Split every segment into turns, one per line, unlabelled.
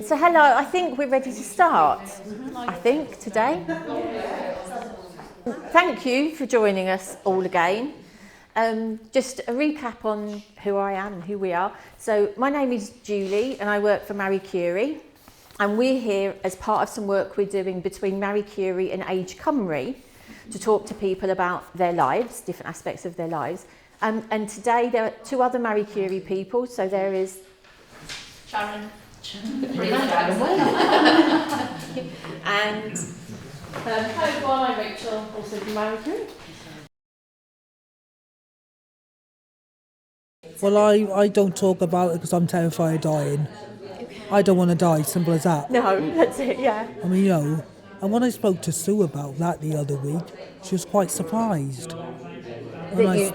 So hello, I think we're ready to start. I think today. Thank you for joining us all again. Just a recap on who I am and who we are. So my name is Julie and I work for Marie Curie, and we're here as part of some work we're doing between Marie Curie and Age Cymru to talk to people about their lives, different aspects of their lives. And today there are two other Marie Curie people. So there is Sharon. And hi, Rachel, also from Marie Curie.
Well, I don't talk about it because I'm terrified of dying. I don't want to die, simple as that.
No, that's it, yeah.
I mean, and when I spoke to Sue about that the other week, she was quite surprised.
You're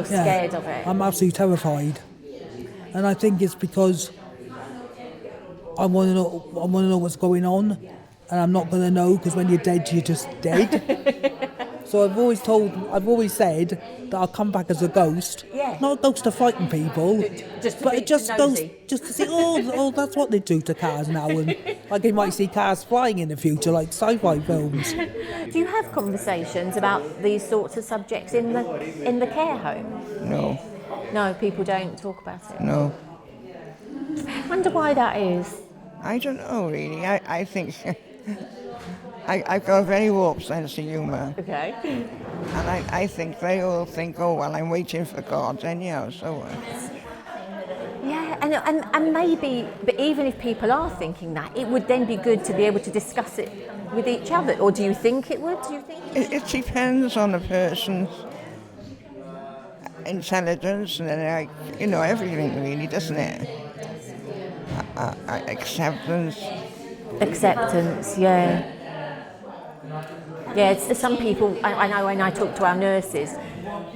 scared of it.
I'm absolutely terrified. And I think it's because I want to know what's going on, and I'm not going to know because when you're dead, you're just dead. So I've always said that I'll come back as a ghost.
Yeah.
Not a ghost to frighten people, but just to see, that's what they do to cars now. And like you might see cars flying in the future, like sci-fi films.
Do you have conversations about these sorts of subjects in the care home?
No.
No, people don't talk about it?
No.
I wonder why that is.
I don't know, really. I think I've got a very warped sense of humour.
Okay.
And I think they all think, oh, well, I'm waiting for God anyhow, so...
Yeah, and maybe, but even if people are thinking that, it would then be good to be able to discuss it with each other. Or do you think it would? Do you think
It depends on the person's intelligence and, everything, really, doesn't it? Acceptance.
Acceptance, yeah. Yeah, some people, I know when I talk to our nurses,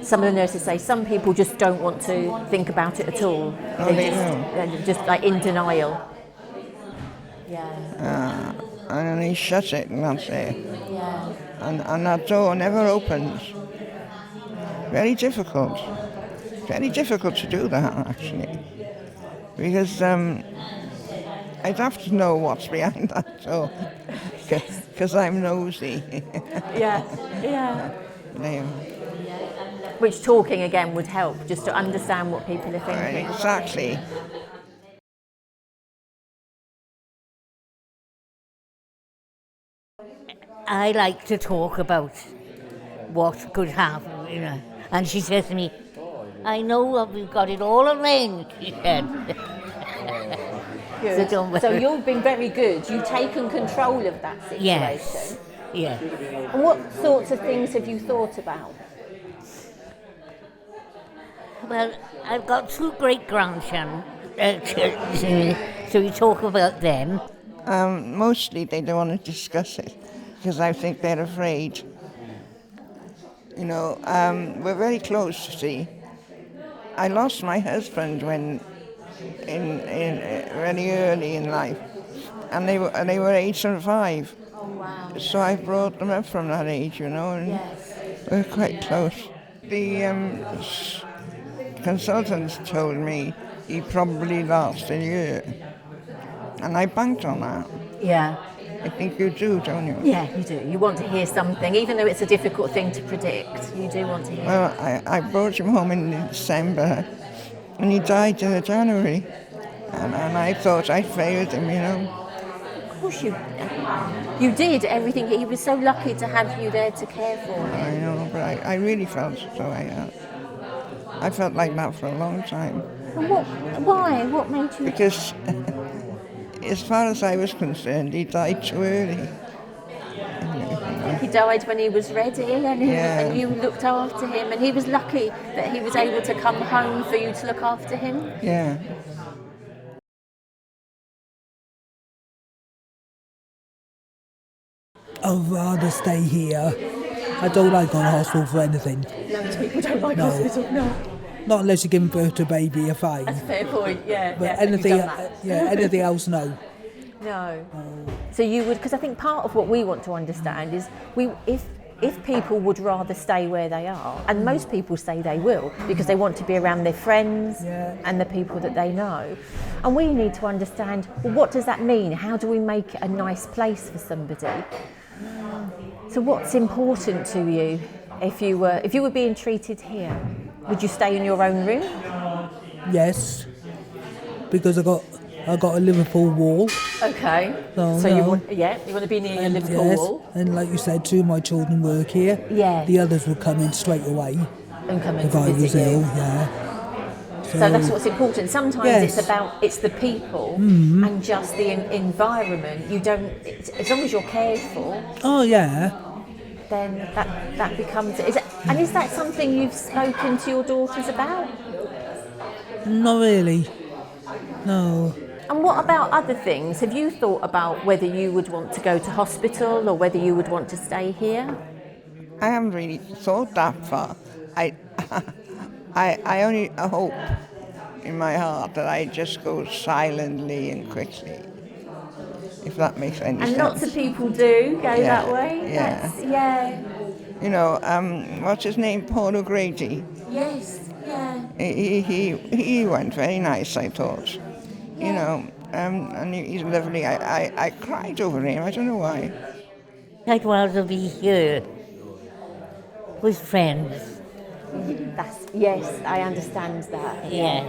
some of the nurses say some people just don't want to think about it at all. They're just like in denial. Yeah.
And they shut it, and that's it.
Yeah.
And that door never opens. Very difficult. Very difficult to do that, actually. Because I'd have to know what's behind that door. Because I'm nosy.
Yeah.
Yeah.
Which talking again would help, just to understand what people are thinking.
Exactly.
I like to talk about what could happen, And she says to me, I know that we've got it all arranged, she said.
Good. So you've been very good. You've taken control of that situation.
Yes. Yeah.
And what sorts of things have you thought about?
Well, I've got two great-grandchildren, so we talk about them.
Mostly they don't want to discuss it because I think they're afraid. We're very close, you see. I lost my husband when very early in life, and they were 8 and 5.
Oh wow!
So I brought them up from that age, and
yes.
we're quite close. The consultants told me he probably lasts a year, and I banked on that.
Yeah.
I think you do, don't you?
Yeah, you do. You want to hear something, even though it's a difficult thing to predict. You do want to hear.
Well, I brought him home in December, and he died in January, and I thought I failed him,
Of course you did everything. He was so lucky to have you there to care for him.
I know, but I really felt so. I felt like that for a long time.
And why? What made you?
Because as far as I was concerned, he died too early.
He died when he was ready, and you looked after him, and he was lucky that he was able to come home for you to look after him.
Yeah.
I'd rather stay here. I don't like going to hospital for anything.
Loads of people don't like hospital, no.
Not unless you're giving birth to a baby, you're fine.
That's a fair point, yeah.
But
Yeah,
anything else, no.
No. So you would, because I think part of what we want to understand is if people would rather stay where they are, and most people say they will because they want to be around their friends and the people that they know, and we need to understand, well, what does that mean? How do we make it a nice place for somebody? So what's important to you? If you were being treated here, would you stay in your own room?
Yes, because I got a Liverpool wall.
Okay. So you want to be near your Liverpool wall.
And like you said, 2 of my children work here.
Yeah.
The others would come in straight away
And come in
if
to
I was
visit
ill.
you.
Yeah.
So that's what's important. Sometimes it's the people and just the environment. You don't, as long as you're cared for.
Oh yeah.
Then that becomes. Is that something you've spoken to your daughters about?
Not really. No.
And what about other things? Have you thought about whether you would want to go to hospital or whether you would want to stay here?
I haven't really thought that far. I only hope in my heart that I just go silently and quickly, if that makes any sense.
And lots of people do go that way.
Yeah. You know, what's his name? Paul O'Grady.
Yes. Yeah.
He went very nice, I thought. Yeah. You know, and he's lovely. I cried over him. I don't know why.
I'd rather be here with friends.
Yes, I understand that.
Yeah,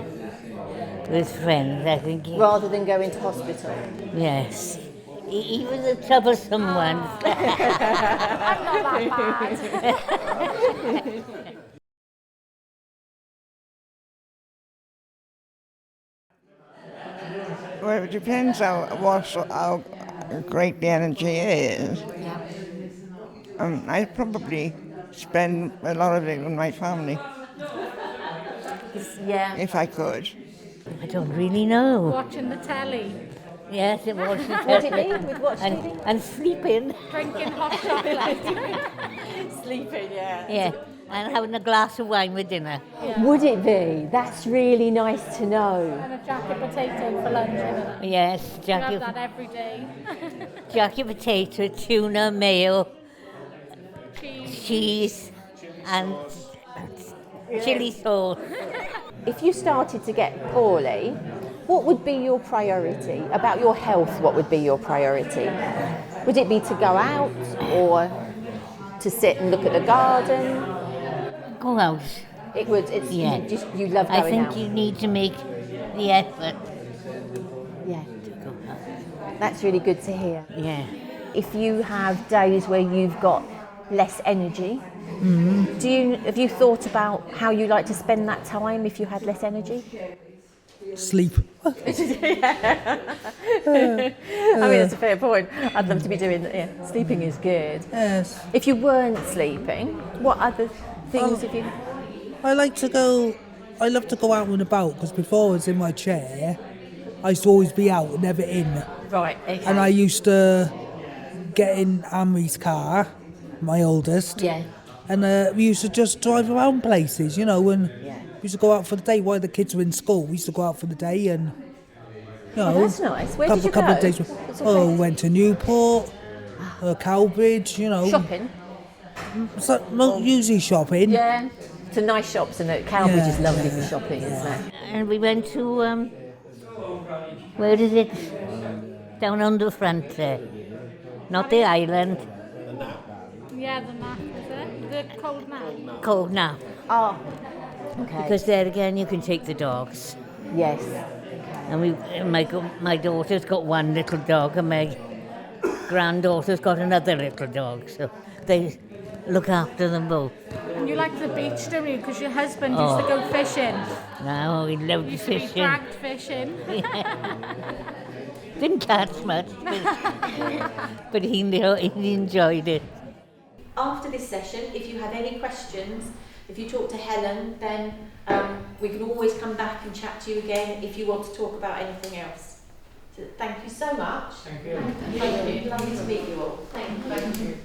with friends, I think.
Rather than going to hospital.
Yes. Even the troublesome ones.
I'm not that bad.
Well, it depends how great the energy is. I probably spend a lot of it with my family.
Yeah.
If I could.
I don't really know.
Watching the telly.
Yes, it was.
What do you mean with watching TV?
And sleeping.
Drinking hot chocolate.
Sleeping, yeah.
Yeah, and having a glass of wine with dinner.
Yeah.
Would it be? That's really nice to know.
And a jacket potato for lunch, isn't it?
Yes,
You have that every day.
jacket potato, tuna, mayo, cheese and chili sauce.
If you started to get poorly, what would be your priority? About your health, what would be your priority? Would it be to go out or to sit and look at the garden?
Go out.
It would. It's
Yeah.
you love going out.
I think you need to make the effort
Yeah,
to go out.
that's really good to hear.
Yeah.
If you have days where you've got less energy, have you thought about how you like to spend that time if you had less energy?
Sleep.
I mean, that's a fair point. I'd love to be doing that. Yeah, sleeping is good.
Yes.
If you weren't sleeping, what other things have you...
I love to go out and about, because before I was in my chair, I used to always be out, never in.
Right, okay.
And I used to get in Amory's car, my oldest.
Yeah.
And we used to just drive around places, you know, and we used to go out for the day while the kids were in school. We used to go out for the day and, you know.
Oh, that's nice. Where did you
couple
go?
of days.
What's your
Oh,
place?
went to Newport, Cowbridge, you know.
Shopping?
So, not usually shopping.
Yeah. To nice shops, and Cowbridge is
Yeah,
lovely for shopping, isn't it?
And we went to, where is it? Down on the front there. Not the island,
Yeah, the nap, is it? The cold nap.
Cold Nap.
Oh, okay.
Because there again you can take the dogs.
Yes.
And my daughter's got one little dog and my granddaughter's got another little dog. So they look after them both.
And you like the beach, don't you? Because your husband used to go fishing.
No, he loved
Used to be
fishing.
dragged fishing.
Didn't catch much, but he enjoyed it.
After this session, if you have any questions, if you talk to Helen, then we can always come back and chat to you again if you want to talk about anything else. So thank you so much. Thank you. Lovely to meet you all. Thank you.